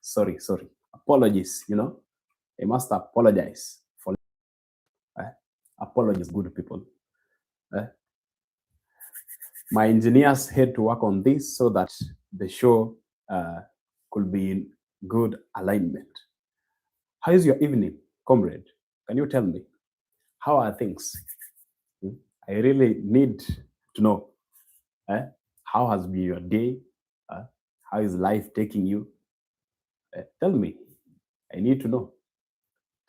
Sorry. Apologies, I must apologize for apologies, good people. My engineers had to work on this so that the show could be in good alignment. How is your evening, comrade? Can you tell me? How are things? I really need to know. How has been your day? How is life taking you? Tell me. I need to know.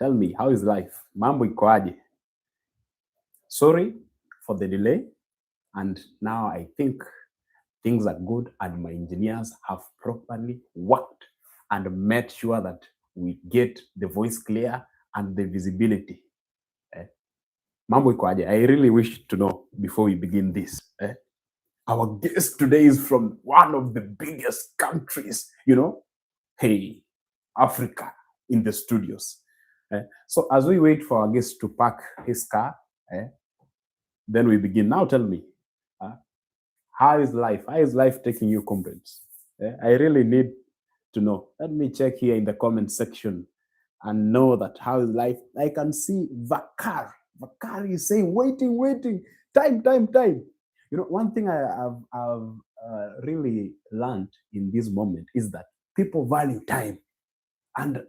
Tell me, how is life? Mambo ikoaje? Sorry for the delay. And now I think things are good and my engineers have properly worked and made sure that we get the voice clear and the visibility. Mambo ikoaje? I really wish to know before we begin this. Our guest today is from one of the biggest countries, hey, Africa, in the studios. So as we wait for our guest to park his car, then we begin. Now tell me, how is life? How is life taking you, comrades? I really need to know. Let me check here in the comment section and know that how is life. I can see Vakar. Vakar is saying, waiting. Time. One thing I've really learned in this moment is that people value time. And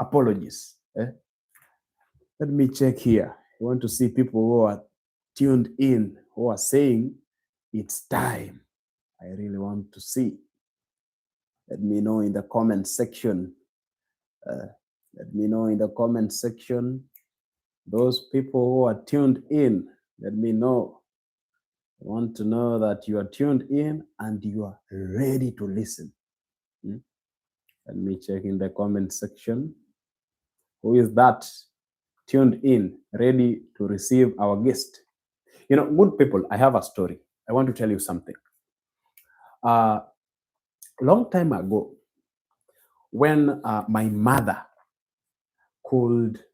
apologies. Let me check here. I want to see people who are tuned in, who are saying it's time. I really want to see. Let me know in the comment section. Those people who are tuned in, let me know. I want to know that you are tuned in and you are ready to listen. Let me check in the comment section. Who is that tuned in, ready to receive our guest? Good people, I have a story. I want to tell you something. Long time ago, when my mother could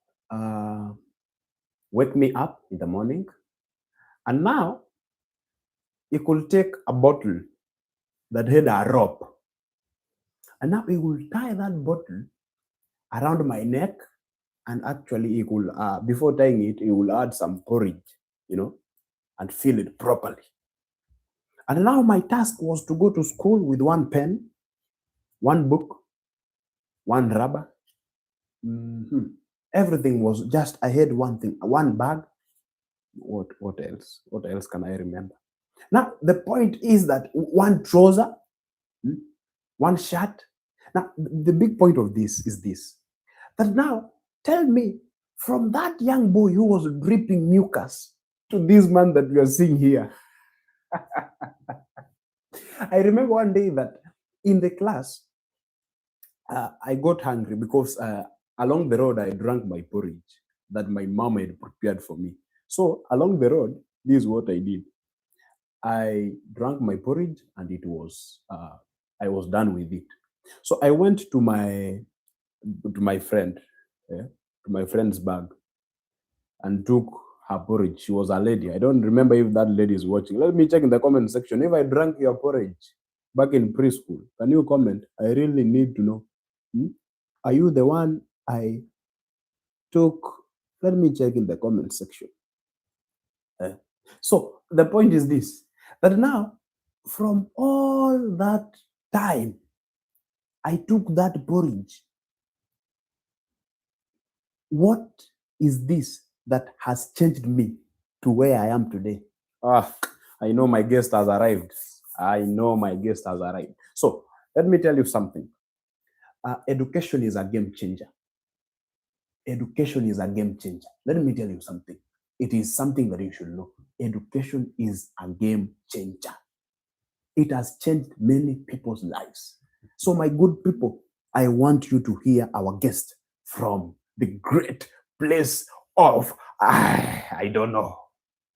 wake me up in the morning, and now he could take a bottle that had a rope, and now he will tie that bottle around my neck, and actually he could, before tying it, he will add some porridge, and fill it properly. And now my task was to go to school with one pen, one book, one rubber. Everything was just, I had one thing, one bag. What else? What else can I remember? Now, the point is that one trouser, one shirt. Now, the big point of this is this, that now, tell me, from that young boy who was dripping mucus to this man that we are seeing here. I remember one day that in the class, I got hungry because along the road, I drank my porridge that my mom had prepared for me. So along the road, this is what I did. I drank my porridge and it was, I was done with it. So I went to my friend, to my friend's bag and took her porridge. She was a lady. I don't remember if that lady is watching. Let me check in the comment section. If I drank your porridge back in preschool, can you comment? I really need to know. Are you the one I took? Let me check in the comment section. So the point is this, that now from all that time, I took that porridge. What is this that has changed me to where I am today? I know my guest has arrived. So let me tell you something. Education is a game changer. Education is a game changer. Let me tell you something. It is something that you should know. Education is a game changer. It has changed many people's lives. So my good people, I want you to hear our guest from the great place of, I don't know.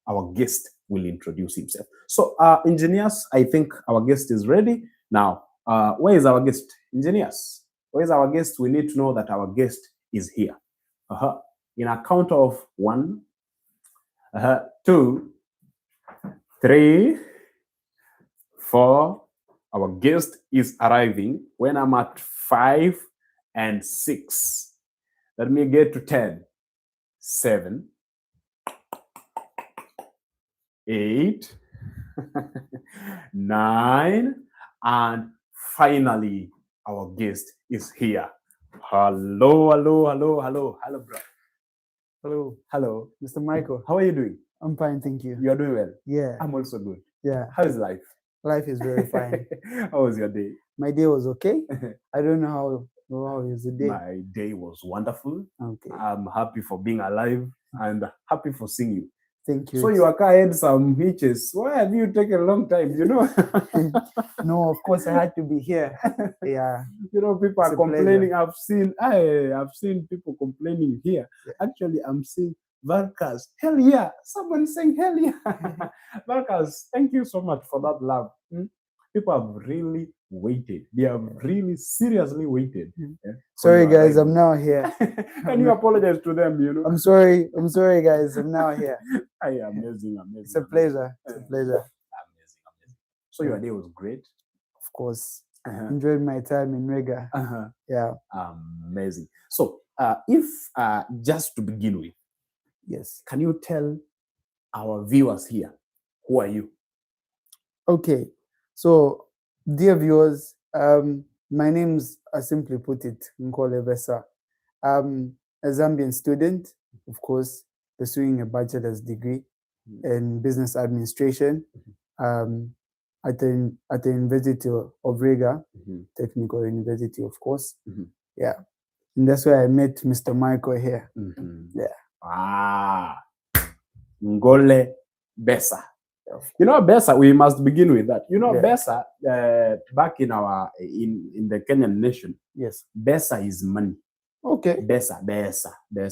Our guest will introduce himself. So engineers, I think our guest is ready. Now, where is our guest? Engineers, where is our guest? We need to know that our guest is here. In a count of 1, 2, 3, 4, Our guest is arriving when I'm at 5 and 6. Let me get to 10. 7, 8, 9, and finally, our guest is here. Hello, hello, hello, hello, hello, bro. Hello, Hello. Mr. Michael. How are you doing? I'm fine, thank you. You are doing well. Yeah, I'm also good. yeah. How is life? Life is very fine. How was your day? My day was okay. I don't know how is the day. My day was wonderful. Okay, I'm happy for being alive and happy for seeing you. thank you. So your car had some hitches. Why have you taken a long time? You know, No, of course I had to be here. Yeah, you know, people It's are a pleasure. complaining. I've seen people complaining here. Actually, I'm seeing Varkas. Hell yeah! Someone saying hell yeah. Varkas, thank you so much for that love. People have really waited. They have really seriously waited. for sorry your guys, I'm arrival. now here. Can you apologize to them? You know, I'm sorry guys, I'm now here. Hey, amazing. It's a pleasure. It's a pleasure. Amazing. So your day was great. Of course, Uh-huh. enjoyed my time in Riga. Uh-huh. Yeah, Amazing. So, if just to begin with, yes. can you tell our viewers here who are you? Okay, so dear viewers, my name's, I simply put it, 𝐬𝐤𝐸 BESA. A Zambian student, of course, pursuing a bachelor's degree in business administration at the University of Riga, Technical University, of course. Yeah, and that's where I met Mr. Michael here. Yeah. 𝐬𝐤𝐸 BESA. You know, BESA, we must begin with that. You know, Yeah. BESA, back in our in the Kenyan nation, Yes. BESA is money. Okay. BESA.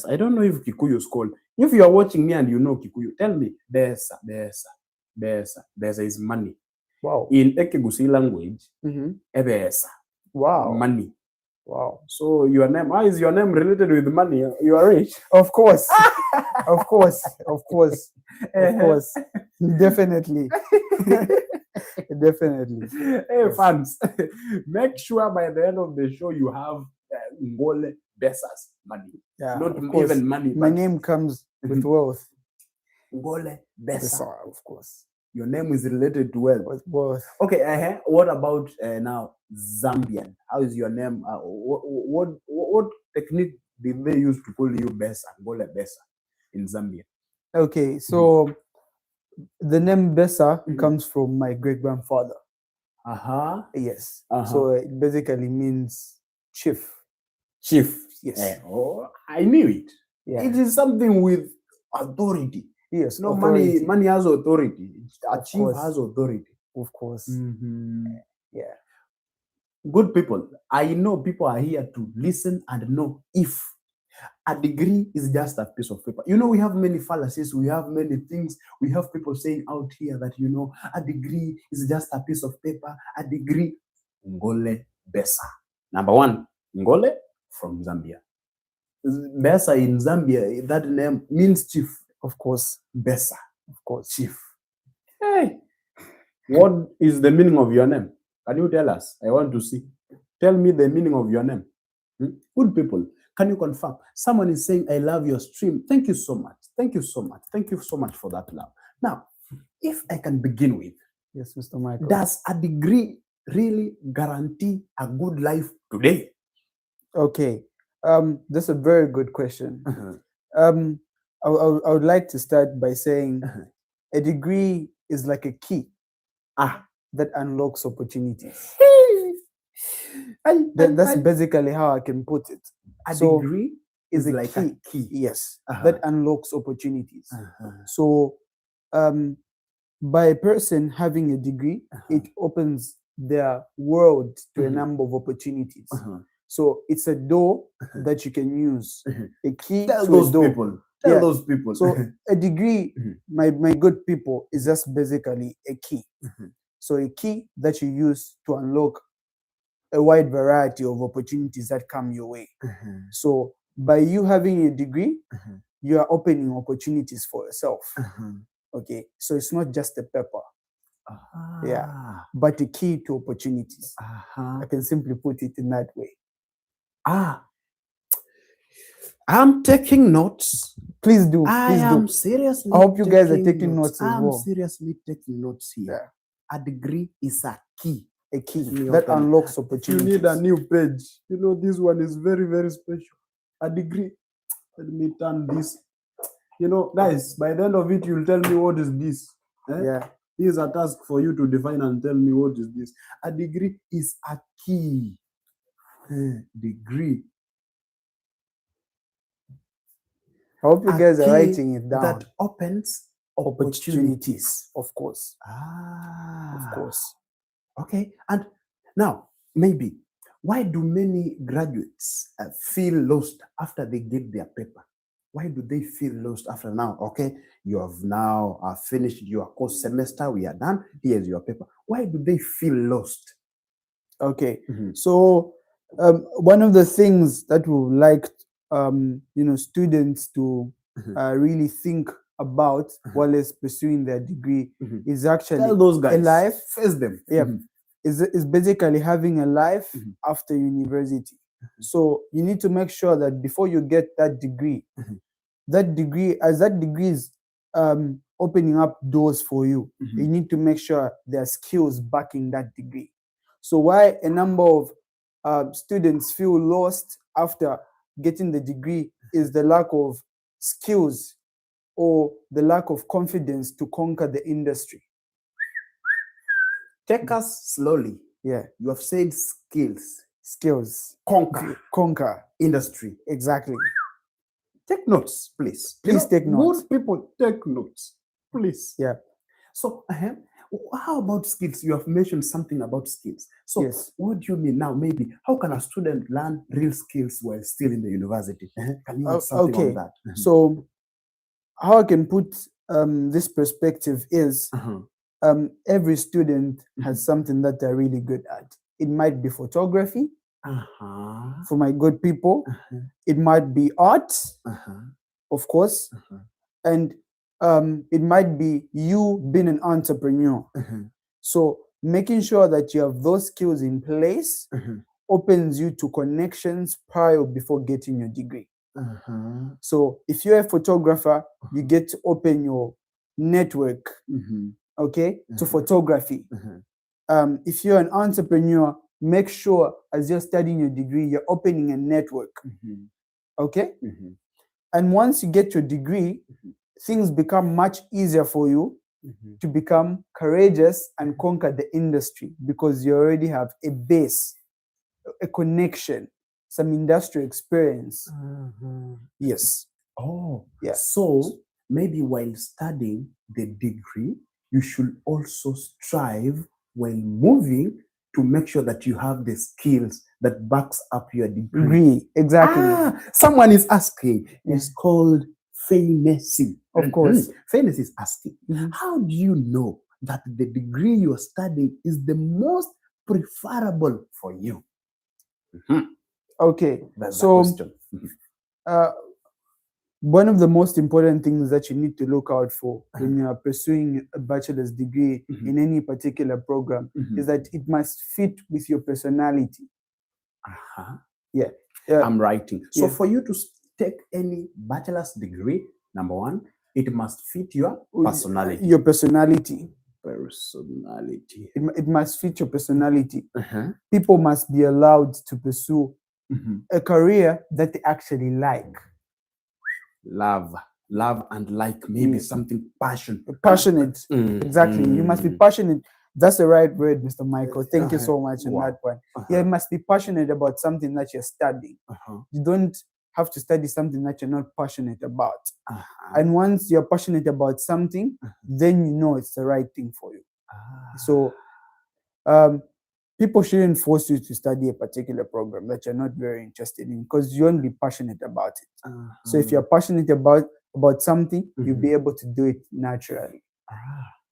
I don't know if Kikuyu is called. If you are watching me and you know Kikuyu, tell me BESA is money. Wow. In �𝐸𝐸𝐴 language, BESA, Wow. money. Wow. So your name, how is your name related with money? You are rich. Of course. Of course. Of course. Of course. Definitely. Definitely. Hey, fans, make sure by the end of the show you have 𝐬𝐤𝐸 BESA's money. Yeah. Not of course. even money. My but name comes with wealth. 𝐬𝐤𝐸 BESA. Of course. Your name is related to wealth. With wealth. Okay. What about now Zambian? How is your name? What technique did they use to call you BESA, 𝐬𝐤𝐸 BESA in Zambia? Okay, so the name BESA comes from my great grandfather. Yes. So it basically means chief. Chief. Yes. I knew it. Yeah. It is something with authority. Yes. No, authority. money has authority. A Of chief course. has authority. Of course. Yeah. Good people, I know people are here to listen and know if a degree is just a piece of paper. You know, we have many fallacies, we have many things. We have people saying out here that, you know, a degree is just a piece of paper. A degree, 𝐬𝐤𝐸 BESA. Number one, 𝐬𝐤𝐸 from Zambia. BESA in Zambia, that name means chief. Of course. BESA, Of course. chief. Hey, what is the meaning of your name? Can you tell us? I want to see. Tell me the meaning of your name. Good people, can you confirm? Someone is saying, I love your stream. Thank you so much. Thank you so much. Thank you so much for that love. Now, if I can begin with, Yes, Mr. Michael. does a degree really guarantee a good life today? Okay. That's a very good question. I would like to start by saying a degree is like a key that unlocks opportunities. That's basically how I can put it. A degree is a like a key. Yes, that unlocks opportunities. So, by a person having a degree, it opens their world to a number of opportunities. So it's a door that you can use. A key Tell to those a door. people. Tell those people. So a degree, my good people, is just basically a key. So a key that you use to unlock a wide variety of opportunities that come your way. So by you having a degree, you are opening opportunities for yourself. Okay, so it's not just a paper. Yeah. Ah. but a key to opportunities. Uh-huh. I can simply put it in that way. Ah. I'm taking notes. Please do. I Please am do. seriously I hope you guys are taking notes as I'm well. seriously taking notes here. Yeah. A degree is a key. A key Let me that open it. unlocks If you opportunities. need a new page, you know this one is very, very special. A degree. Let me turn this. You know, guys, by the end of it, you'll tell me what is this. Eh? Yeah. This is a task for you to define and tell me what is this. A degree is a key. Degree. I hope you A guys are key writing it down. that opens opportunities. Of course. Ah. Of course. Okay. And now, maybe, why do many graduates feel lost after they get their paper? Why do they feel lost after now? Okay, you have now finished your course semester. We are done. Here's your paper. Why do they feel lost? Okay. Mhm. So one of the things that we would like students to really think about while they're pursuing their degree is actually Tell those guys. a life. Face them. Yeah. Is basically having a life after university. So you need to make sure that before you get that degree, that degree is opening up doors for you, you need to make sure there are skills backing that degree. So why a number of students feel lost after getting the degree is the lack of skills or the lack of confidence to conquer the industry. Take us slowly. Yeah. You have said skills. Skills. Conquer. Industry. Exactly. Take notes, please. Please take notes. Good people, take notes, please. Yeah. So, how about skills? You have mentioned something about skills. So, Yes. what do you mean now? Maybe how can a student learn real skills while still in the university? Can you add something on that? So, how I can put this perspective is every student has something that they're really good at. It might be photography. For my good people, it might be art, of course, and it might be you being an entrepreneur. So making sure that you have those skills in place opens you to connections prior before getting your degree. So if you're a photographer, you get to open your network, to photography. If you're an entrepreneur, make sure as you're studying your degree, you're opening a network. Okay? And once you get your degree, things become much easier for you to become courageous and conquer the industry because you already have a base, a connection, some industry experience. Yes. Oh, yeah. So maybe while studying the degree, you should also strive while moving to make sure that you have the skills that backs up your degree. Exactly. Someone is asking. It's called fairnessing. Of course. Fairness is asking, how do you know that the degree you're studying is the most preferable for you? Okay. That's so the question. One of the most important things that you need to look out for when you are pursuing a bachelor's degree in any particular program is that it must fit with your personality. Yeah. I'm writing. So for you to take any bachelor's degree, number one, it must fit your personality. Your personality. Personality. It must fit your personality. People must be allowed to pursue a career that they actually like. Love and like, maybe something passionate. Exactly. You must be passionate. That's the right word, Mr. Michael. Thank you so much on that one. You must be passionate about something that you're studying. You don't have to study something that you're not passionate about. And once you're passionate about something, then you know it's the right thing for you. So people shouldn't force you to study a particular program that you're not very interested in because you won't be passionate about it. So if you're passionate about something, you'll be able to do it naturally.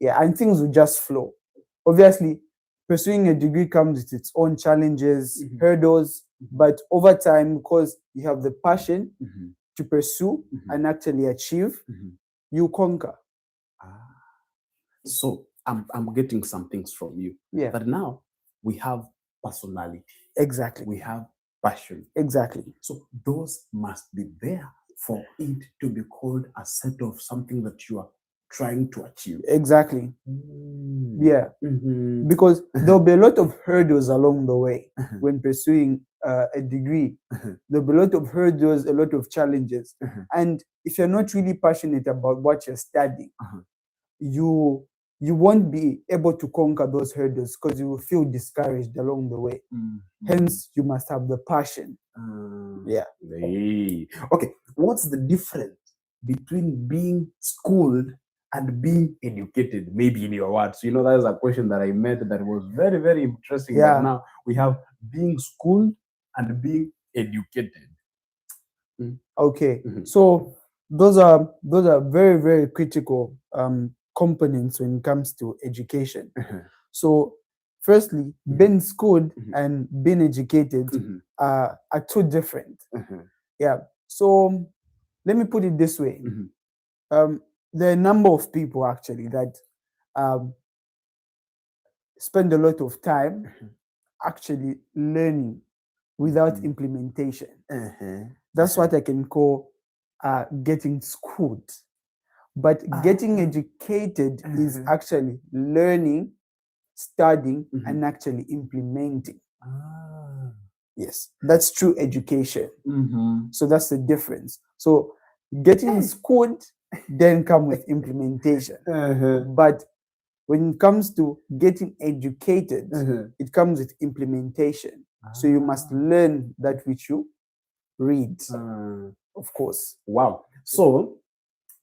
Yeah, and things will just flow. Obviously, pursuing a degree comes with its own challenges, hurdles, but over time, because you have the passion to pursue and actually achieve, you conquer. So I'm getting some things from you. Yeah. But now we have personality, Exactly. we have passion. Exactly. So those must be there for it to be called a set of something that you are trying to achieve. Exactly. Yeah. Mhm. Because there'll be a lot of hurdles along the way when pursuing a degree. There'll be a lot of hurdles, a lot of challenges. And if you're not really passionate about what you're studying, you won't be able to conquer those hurdles because you will feel discouraged along the way. Hence, you must have the passion. Yeah. Hey. Okay, what's the difference between being schooled and being educated? Maybe in your words. You know, that is a question that I met that was very, very interesting. Yeah. But now we have being schooled and being educated. Okay. So those are very, very critical components when it comes to education. So firstly, being schooled and being educated are two different. Yeah. So let me put it this way. There are a number of people actually that spend a lot of time actually learning without implementation. That's what I can call getting schooled. But getting educated is actually learning, studying, and actually implementing. Yes, that's true education. So that's the difference. So getting schooled then come with implementation. But when it comes to getting educated, it comes with implementation. So you must learn that which you read, of course. Wow. So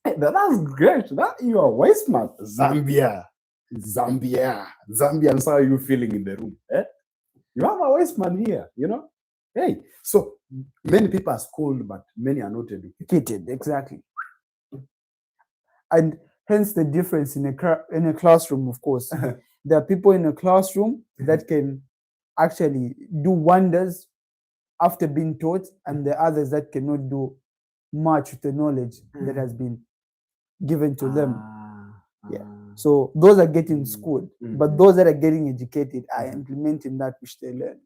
that's great. That you are way smart. Zambia. Zambians, how are you feeling in the room? You have a wise man here, you know? Hey, so many people are schooled, but many are not educated. Exactly. And hence the difference in a classroom, of course. There are people in a classroom that can actually do wonders after being taught, and the others that cannot do much with the knowledge that has been given to them. Yeah. So those are getting schooled, but those that are getting educated are implementing that which they learn.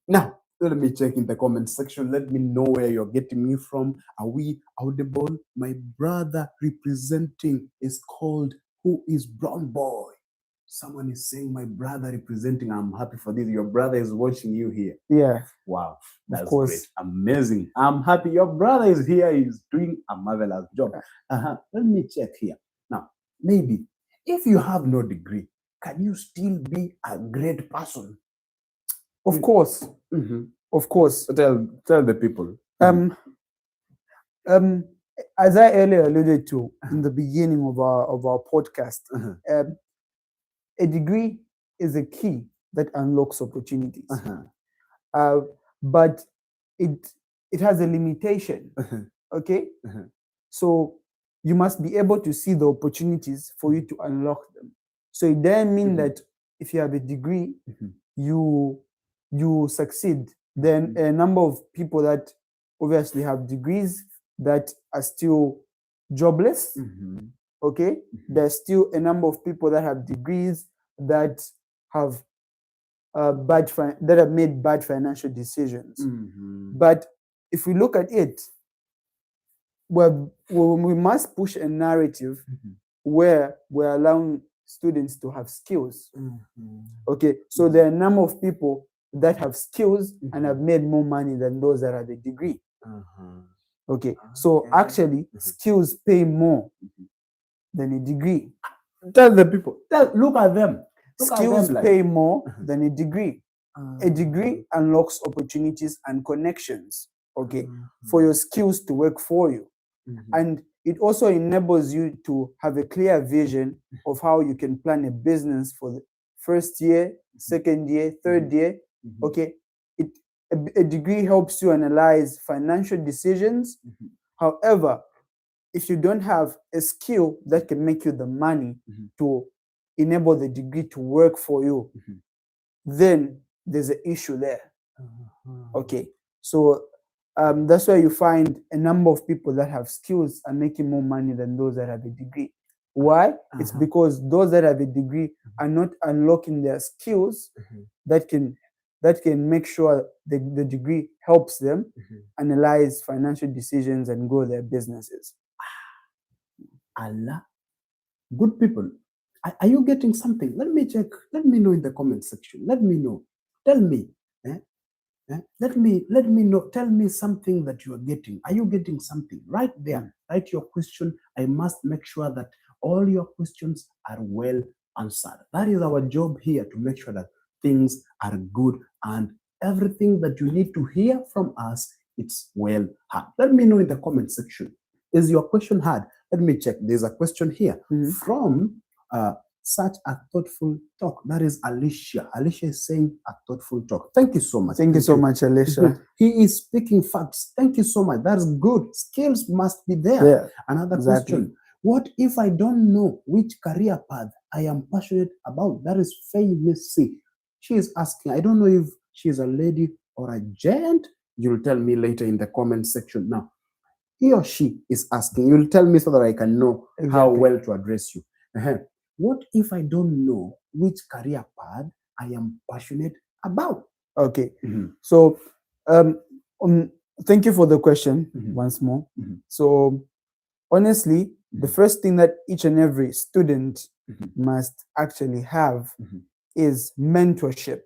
Now, let me check in the comment section. Let me know where you're getting me from. Are we audible? My brother representing is called Who is Brown Boy? Someone is saying my brother representing. I'm happy for this. Your brother is watching you here. Yeah. Wow. That's of course. great. Amazing. I'm happy your brother is here. He's doing a marvelous job. Let me check here. Now, maybe if you have no degree, can you still be a great person? Of course. Of course. Tell the people. As I earlier alluded to in the beginning of our podcast, a degree is a key that unlocks opportunities. But it has a limitation. Okay? So you must be able to see the opportunities for you to unlock them. So it doesn't mean that if you have a degree, you succeed. Then a number of people that obviously have degrees that are still jobless. Okay, there's still a number of people that have degrees that have that have made bad financial decisions. But if we look at it, we must push a narrative where we're allowing students to have skills. Okay, so there are a number of people that have skills and have made more money than those that have a degree. Okay, so actually skills pay more than a degree. Tell the people. Look at them. Skills pay more than a degree. A degree unlocks opportunities and connections, okay, for your skills to work for you. And it also enables you to have a clear vision of how you can plan a business for the first year, second year, third year. Okay, a degree helps you analyze financial decisions. However, if you don't have a skill that can make you the money to enable the degree to work for you, then there's an issue there. Okay, so that's why you find a number of people that have skills are making more money than those that have a degree. Why? It's Uh-huh. because those that have a degree are not unlocking their skills that can make sure the degree helps them analyze financial decisions and grow their businesses. Allah, good people, are you getting something? Let me check. Let me know in the comment section. Let me know. Tell me. Let me know. Tell me something that you are getting. Are you getting something? Right there. Write your question. I must make sure that all your questions are well answered. That is our job here, to make sure that things are good and everything that you need to hear from us, it's well heard. Let me know in the comment section. Is your question hard? Let me check. There's a question here from such a thoughtful talk. That is Alicia. Alicia is saying a thoughtful talk. Thank you so much. Thank you so much, Alicia. He is speaking facts. Thank you so much. That's good. Skills must be there. Yeah, Another exactly. question. What if I don't know which career path I am passionate about? That is famous. She is asking. I don't know if she is a lady or a gent. You'll tell me later in the comment section. Now, he or she is asking. You'll tell me so that I can know how well to address you. What if I don't know which career path I am passionate about? Okay. So, thank you for the question once more. So, honestly, the first thing that each and every student must actually have is mentorship.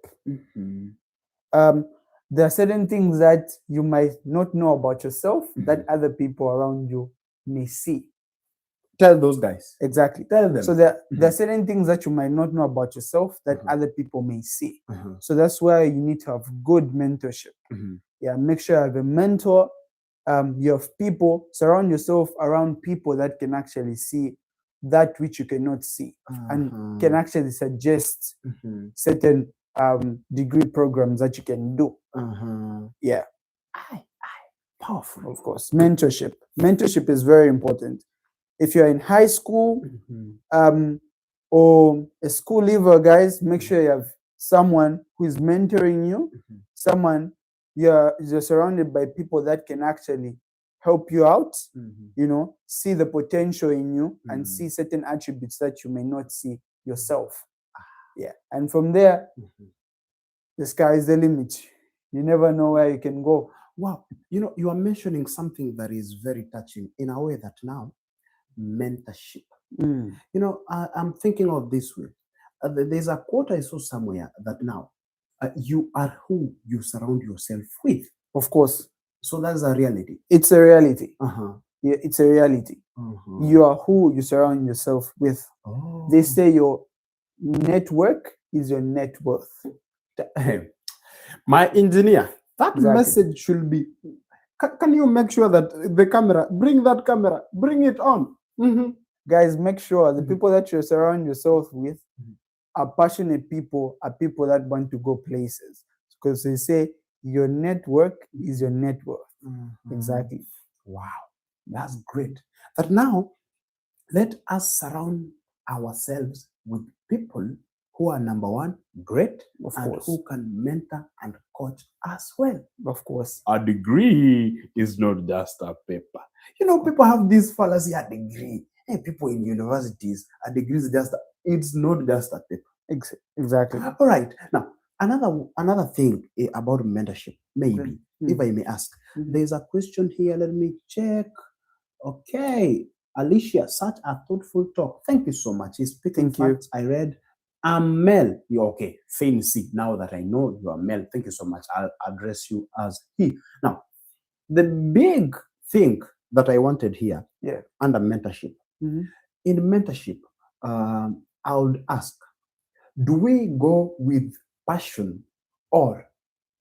There are certain things that you might not know about yourself that other people around you may see. Tell those guys. Exactly. Tell them. So there are certain things that you might not know about yourself that other people may see. So that's why you need to have good mentorship. Yeah, make sure you have a mentor. You have people. Surround yourself around people that can actually see that which you cannot see and can actually suggest certain degree programs that you can do. Yeah. Powerful. Of course. Mentorship. Mentorship is very important. If you're in high school or a school leaver, guys, make sure you have someone who is mentoring you, someone you're surrounded by people that can actually help you out, you know, see the potential in you and see certain attributes that you may not see yourself. Yeah. And from there, the sky is the limit. You never know where you can go. Wow. You know, you are mentioning something that is very touching in a way that now, mentorship. You know, I'm thinking of this way. There's a quote I saw somewhere that now, you are who you surround yourself with. Of course. So that's a reality. It's a reality. Yeah, it's a reality. You are who you surround yourself with. They say your network is your net worth. My engineer, that message should be, can you make sure that the camera, bring that camera, bring it on. Guys, make sure the people that you surround yourself with are passionate people, are people that want to go places. Because they say your network is your net worth. Exactly. Wow, that's great. But now, let us surround ourselves with people who are, number one, great, and who can mentor and coach as well. Of course. A degree is not just a paper. You know, people have this fallacy, a degree. Hey, people in universities, a degree is just, it's not just a paper. Exactly. All right. Now, another thing about mentorship, maybe, if I may ask, there's a question here. Let me check. Okay. Alicia, such a thoughtful talk. Thank you so much. He's speaking facts. I read. I'm male. You're okay. Fancy. Now that I know you are male, thank you so much. I'll address you as he. Now, the big thing that I wanted here under mentorship. In mentorship, I would ask, do we go with passion or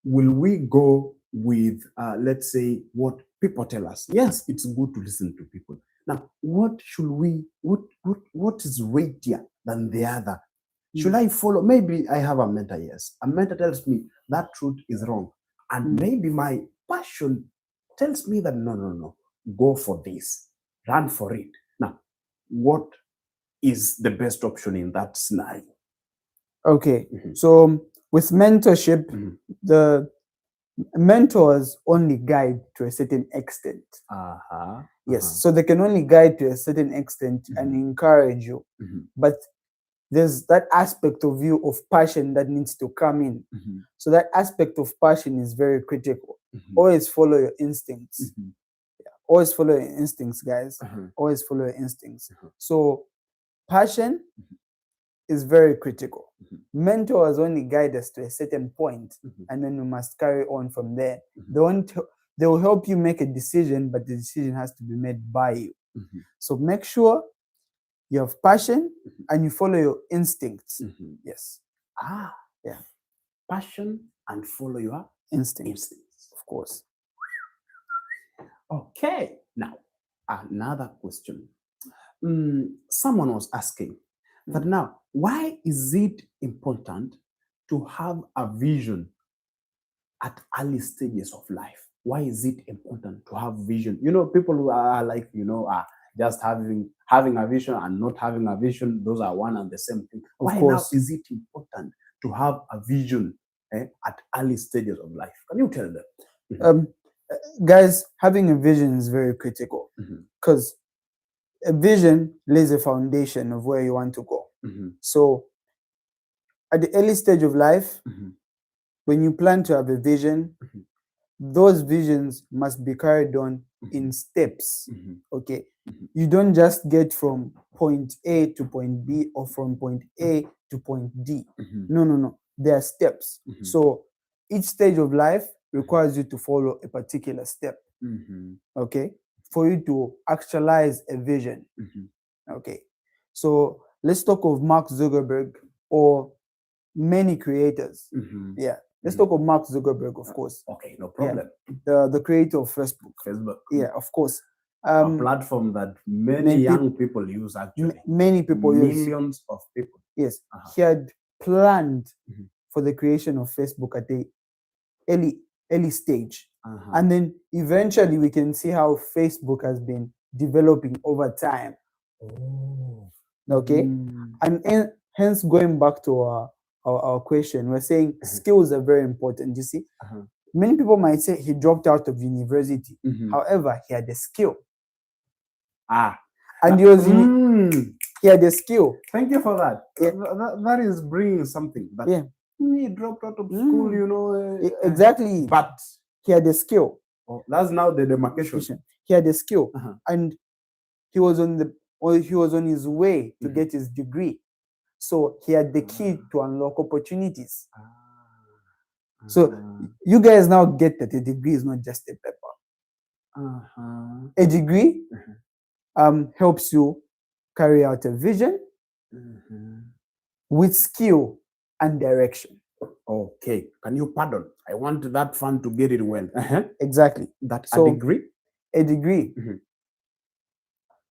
will we go with, let's say, what people tell us? Yes, it's good to listen to people. Now, what should we, what is weightier than the other? Should I follow? Maybe I have a mentor, yes. A mentor tells me that truth is wrong. And maybe my passion tells me that, no, go for this, run for it. Now, what is the best option in that scenario? Okay, so with mentorship, the mentors only guide to a certain extent. Yes, so they can only guide to a certain extent and encourage you, but there's that aspect of you of passion that needs to come in. So that aspect of passion is very critical. Always follow your instincts. Always follow your instincts, guys. Always follow your instincts. So passion is very critical. Mentors only guide us to a certain point, and then we must carry on from there. They will help you make a decision, but the decision has to be made by you. So make sure you have passion and you follow your instincts. Yes. Yeah. Passion and follow your Instincts, of course. Okay. Now, another question. Someone was asking that now, why is it important to have a vision at early stages of life? Why is it important to have vision? You know, people who are like, just having a vision and not having a vision, those are one and the same thing. Why now is it important to have a vision at early stages of life? Can you tell them? Guys, having a vision is very critical because a vision lays a foundation of where you want to go. So at the early stage of life, when you plan to have a vision, those visions must be carried on in steps. Okay, you don't just get from point A to point B or from point A to point D. No. There are steps. So each stage of life requires you to follow a particular step. Okay, for you to actualize a vision. Okay, so let's talk of Mark Zuckerberg or many creators. Yeah. Let's talk of Mark Zuckerberg, of course. Okay, no problem. Yeah. The creator of Facebook. Yeah, of course. A platform that many young people use, actually. Many people use. Millions of people. Yes. He had planned for the creation of Facebook at the early stage. And then eventually we can see how Facebook has been developing over time. Okay. And hence going back to our question, we're saying skills are very important. You see, many people might say he dropped out of university. However, he had a skill. And he was he had a skill. Thank you for that. That is bringing something. But he dropped out of school, exactly. But he had a skill. That's now the demarcation. He had a skill, and he was on his way to get his degree. So he had the key to unlock opportunities. So you guys now get that a degree is not just a paper. A degree helps you carry out a vision with skill and direction. Okay, can you pardon? I want that fund to get it well. Exactly. A degree? A degree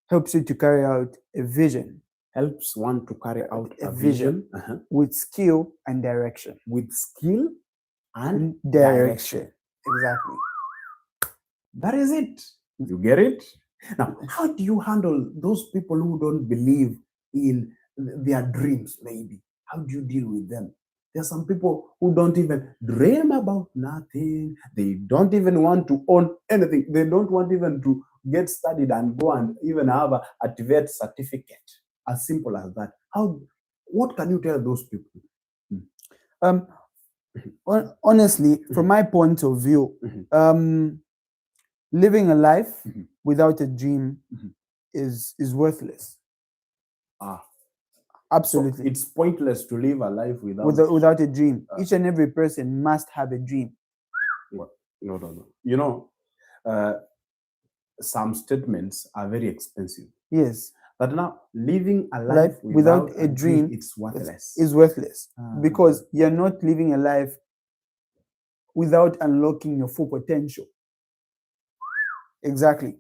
helps you to carry out a vision. Helps one to carry out a vision with skill and direction. With skill and direction. Exactly. That is it. You get it? Now, how do you handle those people who don't believe in their dreams, maybe? How do you deal with them? There are some people who don't even dream about nothing. They don't even want to own anything. They don't want even to get studied and go and even have a TVET certificate. As simple as that. What can you tell those people? Honestly, from my point of view, living a life without a dream is worthless. Absolutely. So it's pointless to live a life without a dream. Each and every person must have a dream. No. You know, some statements are very expensive. Yes. But now, living a life without a dream, it's worthless. Is worthless because you're not living a life without unlocking your full potential. Exactly.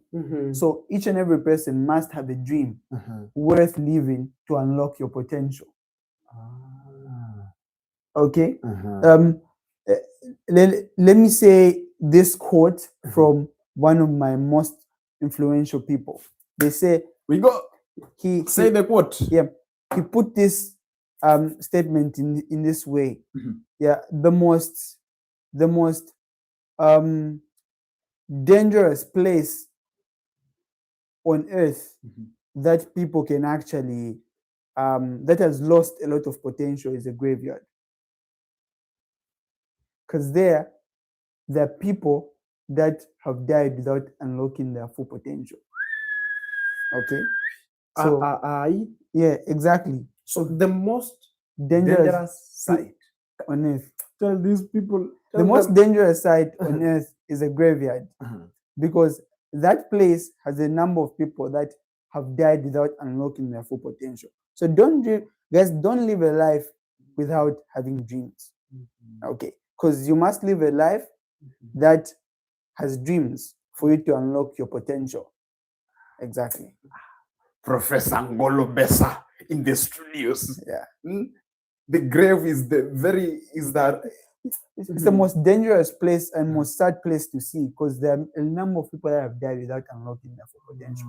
So each and every person must have a dream worth living to unlock your potential. Okay. Let me say this quote from one of my most influential people. They say, say the quote. Yeah, he put this statement in this way. Yeah, the most dangerous place on earth that people can actually, that has lost a lot of potential is a graveyard. Because there are people that have died without unlocking their full potential. Okay? So, yeah, exactly. So the most Dangerous dangerous site on earth. Tell these people. The most dangerous site on earth is a graveyard, because that place has a number of people that have died without unlocking their full potential. So guys, don't live a life without having dreams. Okay, because you must live a life that has dreams for you to unlock your potential. Exactly. Professor Ngolo BESA in the studios. Yeah. The grave is it's the most dangerous place and most sad place to see, because there are a number of people that have died without unlocking their full potential.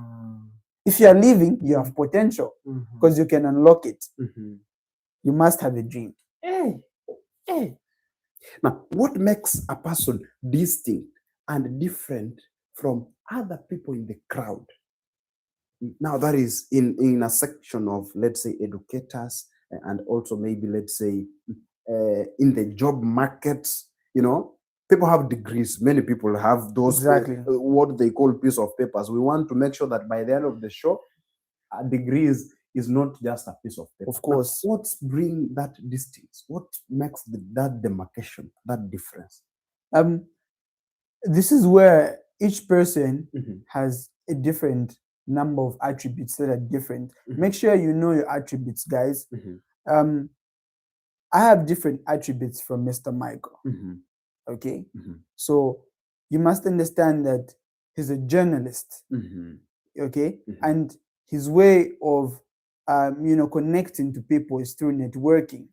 If you are living, you have potential, because you can unlock it. You must have a dream. Now, what makes a person distinct and different from other people in the crowd? Now, that is in a section of, let's say, educators, and also maybe, let's say, in the job markets, people have degrees. Many people have those, Exactly. what they call piece of papers. We want to make sure that by the end of the show, a degree is not just a piece of paper. Of course. Now, what's bring that distance? What makes that demarcation, that difference? This is where each person has a different number of attributes that are different. Make sure you know your attributes, guys. I have different attributes from Mr. Michael. Okay, so you must understand that he's a journalist. Okay, and his way of connecting to people is through networking.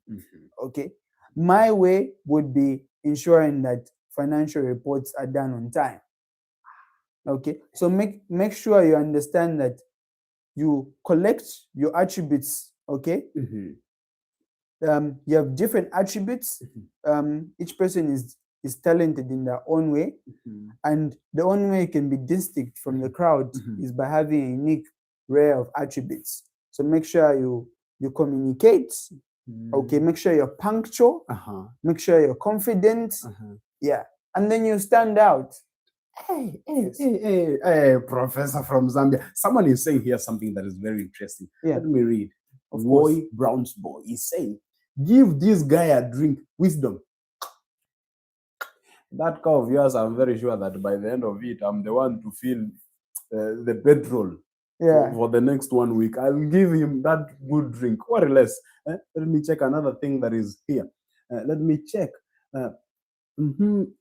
Okay, my way would be ensuring that financial reports are done on time. Okay, so make sure you understand that you collect your attributes. Okay, you have different attributes. Each person is talented in their own way, and the only way you can be distinct from the crowd is by having a unique array of attributes. So make sure you communicate. Okay, make sure you're punctual. Make sure you're confident. Yeah, and then you stand out. Hey, Professor from Zambia. Someone is saying here something that is very interesting. Yeah. Let me read. Roy Brown's boy is saying, give this guy a drink, wisdom. That cow of yours, I'm very sure that by the end of it, I'm the one to feel the petrol for the next 1 week. I'll give him that good drink, or less. Let me check another thing that is here. Let me check.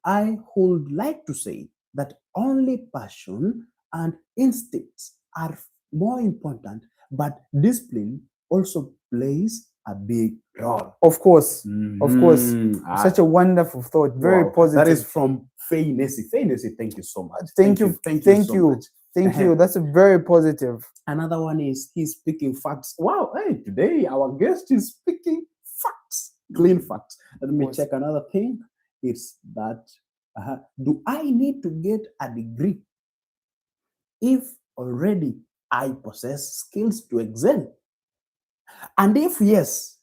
I would like to say that only passion and instincts are more important, but discipline also plays a big role. Of course, of course. Such a wonderful thought. Very positive. That is from Faye Nessie. Faye Nessie, thank you so much. Thank you. Thank you. That's a very positive. Another one is he's speaking facts. Wow, hey, today our guest is speaking facts, clean facts. Let me check another thing. It's that, do I need to get a degree if already I possess skills to excel? And if yes,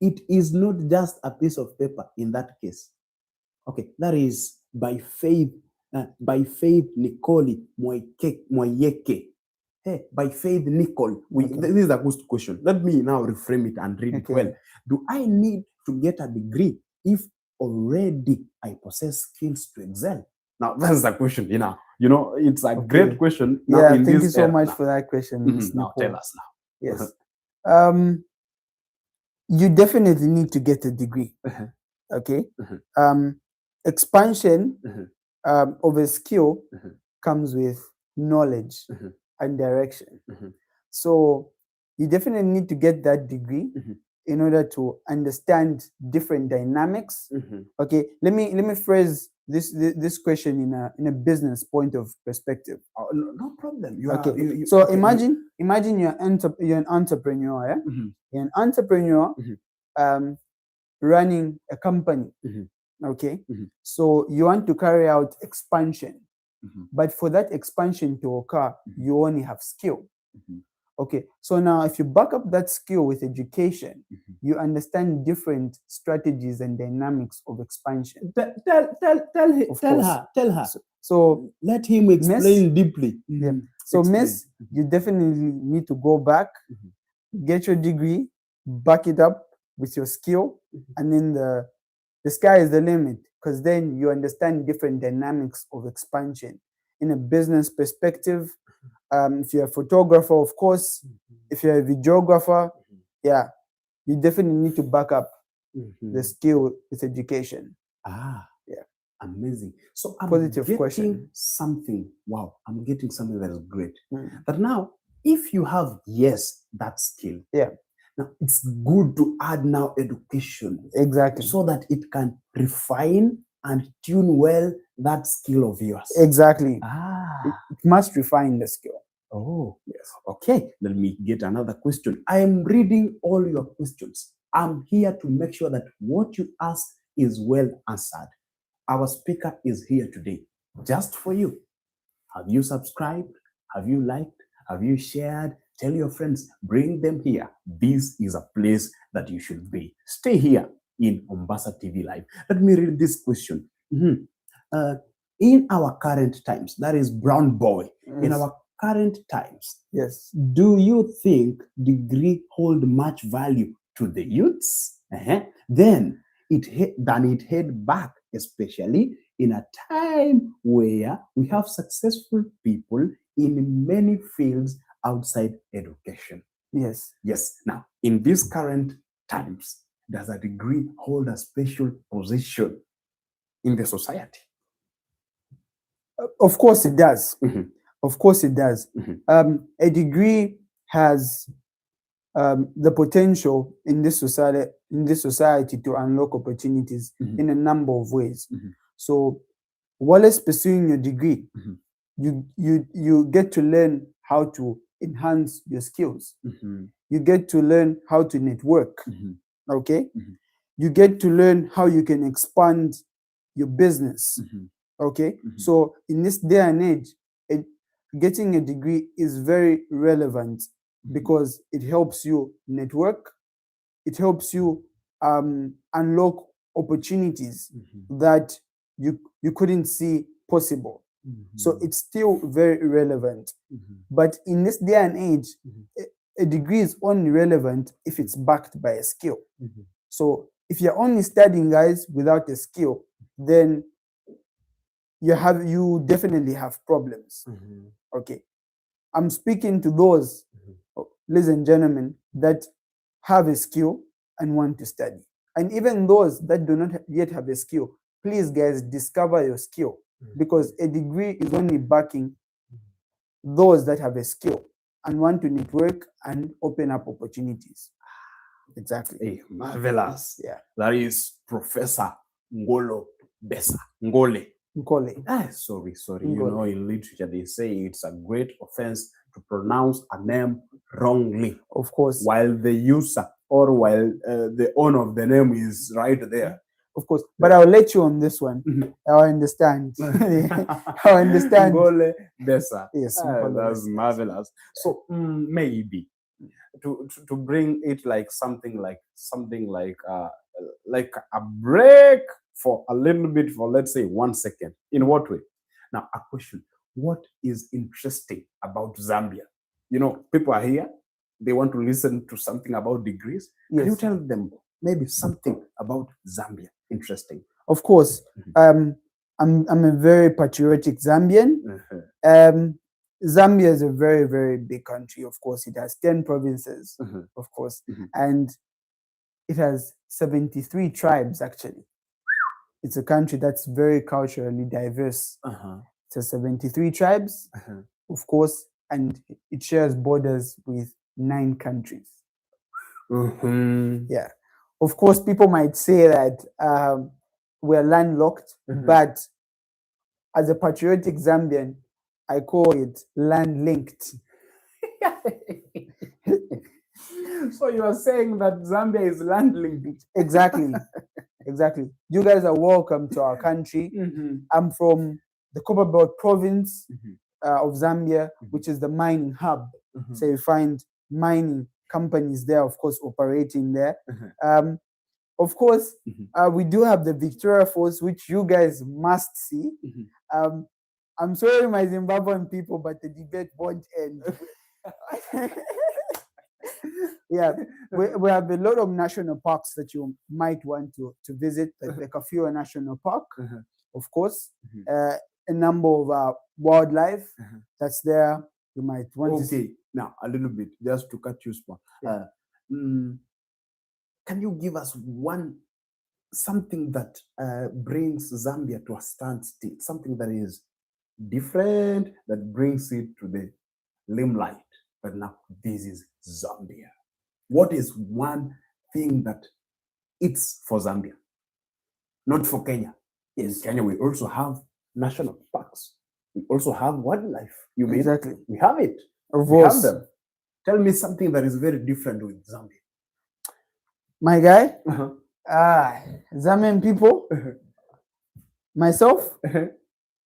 it is not just a piece of paper in that case. Okay, that is by faith 𝐻𝐤𝐸 𝐷𝐤𝐸. Hey, by faith Nicole. This is a good question. Let me now reframe it and read it well. Do I need to get a degree if already I possess skills to excel? Now that's the question. It's a great question. Now, thank you so much for that question. Now tell us now. Yes. You definitely need to get a degree. Okay. Expansion of a skill comes with knowledge and direction. So you definitely need to get that degree in order to understand different dynamics. Okay, let me phrase this question in a business point of perspective. No problem. Imagine you're an entrepreneur. Yeah? You're an entrepreneur running a company. Okay, so you want to carry out expansion. But for that expansion to occur, you only have skill. Okay, so now if you back up that skill with education, you understand different strategies and dynamics of expansion. Tell her. So let him explain deeply. Yeah. So, Miss, you definitely need to go back, get your degree, back it up with your skill, and then the sky is the limit, because then you understand different dynamics of expansion in a business perspective. If you're a photographer, of course, if you're a videographer, yeah, you definitely need to back up the skill with education. Yeah, amazing. So I'm Positive getting question. something. Wow, I'm getting something that is great. But now, if you have that skill, now it's good to add now education, Exactly, so that it can refine and tune well that skill of yours. Exactly. It must refine the skill. Oh, yes. Okay, let me get another question. I am reading all your questions. I'm here to make sure that what you ask is well answered. Our speaker is here today just for you. Have you subscribed? Have you liked? Have you shared? Tell your friends, bring them here. This is a place that you should be. Stay here in Ombasa TV Live. Let me read this question. In our current times, that is Brown Boy, in our current times, do you think degree hold much value to the youths? Then it head back, especially in a time where we have successful people in many fields outside education. Yes. Now, in these current times, does a degree hold a special position in the society? Of course it does. Of course it does. A degree has the potential in this society to unlock opportunities in a number of ways. So while pursuing your degree, you get to learn how to enhance your skills. You get to learn how to network. Okay, you get to learn how you can expand your business. Okay, so in this day and age, getting a degree is very relevant because it helps you network, it helps you unlock opportunities that you couldn't see possible. So it's still very relevant. But in this day and age, a degree is only relevant if it's backed by a skill. So if you're only studying, guys, without a skill, then you definitely have problems. Okay, I'm speaking to those, ladies and gentlemen, that have a skill and want to study. And even those that do not yet have a skill, please, guys, discover your skill, because a degree is only backing those that have a skill and want to network and open up opportunities. Exactly. Hey, marvelous. Yeah. That is Professor BESA. NKOLE. Sorry. You know, in literature, they say it's a great offense to pronounce a name wrongly. Of course. While the user or while the owner of the name is right there. Of course. But I'll let you on this one. I understand. I understand. NKOLE BESA. Yes. That's marvelous. So maybe to bring it like something like a break for a little bit, for let's say 1 second. In what way? Now, a question. What is interesting about Zambia? You know, people are here, they want to listen to something about degrees. Can you tell them maybe something about Zambia interesting? Of course. I'm a very patriotic Zambian. Zambia is a very, very big country. Of course, it has 10 provinces, of course, and it has 73 tribes, actually. It's a country that's very culturally diverse. It has 73 tribes, of course, and it shares borders with 9 countries. Yeah. Of course, people might say that we're landlocked, but as a patriotic Zambian, I call it land-linked. So you are saying that Zambia is land-linked? Exactly. Exactly. You guys are welcome to our country. I'm from the Copper Belt province Mhm. of Zambia, which is the mining hub. Mhm. So you find mining companies there, of course, operating there. Mhm. Of course, Mhm. we do have the Victoria Falls, which you guys must see. Mhm. I'm sorry, my Zimbabwean people, but the debate won't end. Yeah, we have a lot of national parks that you might want to visit, like the Kafue National Park, of course, Mhm. a number of wildlife Mhm. that's there. You might want to see. Okay, now a little bit, just to cut you short. Yeah. Can you give us something that brings Zambia to a standstill, something that is different, that brings it to the limelight? But now this is Zambia. What is one thing that it's for Zambia, not for Kenya? In Kenya, we also have national parks. We also have wildlife. You mean? Exactly. We have it. Of We have course. them. Tell me something that is very different with Zambia. My guy, Uh-huh. Zambian people, myself,